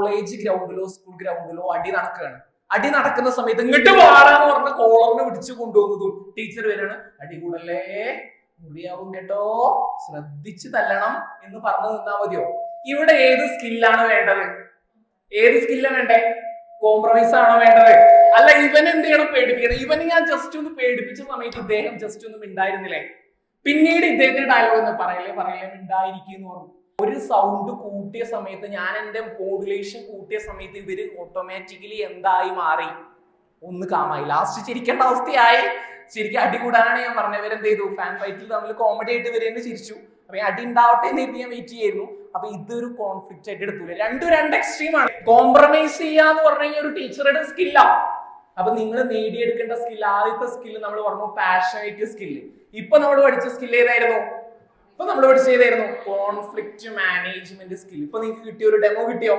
College ഗ്രൗണ്ടിലോ school ഗ്രൗണ്ടിലോ അടി നടക്കുകയാണ്. അടി നടക്കുന്ന സമയത്ത് ഇങ്ങോട്ട് വാടാന്ന് പറഞ്ഞ കോളറിന് പിടിച്ചു കൊണ്ടുപോകുന്നതും ടീച്ചർ വരാണ്, അടി കൂടല്ലേ, മുറിയാവും കേട്ടോ, ശ്രദ്ധിച്ച് തല്ലണം എന്ന് പറഞ്ഞു നിന്നാ മതിയോ? ഇവിടെ ഏത് സ്കില്ലാണ് വേണ്ടത്? ഏത് സ്കില്ലാണ് വേണ്ടേ? കോംപ്രമൈസ് ആണോ വേണ്ടത്? അല്ല, ഇവൻ എന്ത് ചെയ്യണം? പേടിപ്പിക്കണം. ഇവന് ഞാൻ ജസ്റ്റ് ഒന്ന് പേടിപ്പിച്ച സമയത്ത് ഇദ്ദേഹം ജസ്റ്റ് ഒന്നും ഉണ്ടായിരുന്നില്ലേ? പിന്നീട് ഇദ്ദേഹത്തിന്റെ ഡയലോഗ് എന്ന് പറയലേ ഉണ്ടായിരിക്കുന്നു പറഞ്ഞു. ഒരു സൗണ്ട് കൂട്ടിയ സമയത്ത്, ഞാൻ എന്റെ മോഡുലേഷൻ കൂട്ടിയ സമയത്ത് ഇവര് ഓട്ടോമാറ്റിക്കലി എന്തായി മാറി? ഒന്ന് കാമായി. ലാസ്റ്റ് ചിരിക്കേണ്ട അവസ്ഥയായി. ശരിക്കും അടി കൂടാനാണ് ഞാൻ പറഞ്ഞത്. ഇവരെന്ത് ചെയ്തു? ഫാൻ ഫൈറ്റിൽ തമ്മിൽ കോമഡി ആയിട്ട് ഇവരെന്നെ ചിരിച്ചു. അപ്പൊ അടി ഉണ്ടാവട്ടെ എന്ന് ഞാൻ വെയിറ്റ് ചെയ്യായിരുന്നു. അപ്പൊ ഇതൊരു കോൺഫ്ലിക്റ്റ് ആയിട്ട് എടുത്തൂല. രണ്ട് എക്സ്ട്രീമാണ്. കോംപ്രമൈസ് ചെയ്യാന്ന് പറഞ്ഞു കഴിഞ്ഞാൽ ഒരു ടീച്ചറുടെ സ്കില്ലാ. അപ്പൊ നിങ്ങൾ നേടിയെടുക്കേണ്ട സ്കിൽ, ആദ്യത്തെ സ്കില്ല് നമ്മൾ പറഞ്ഞു പാഷനേറ്റ് സ്കില്ല്. ഇപ്പൊ നമ്മൾ പഠിച്ച സ്കില്ല് ഏതായിരുന്നു? Conflict management skill. ഇപ്പൊ നിങ്ങൾക്ക് കിട്ടിയ ഒരു ഡെമോ കിട്ടിയോ?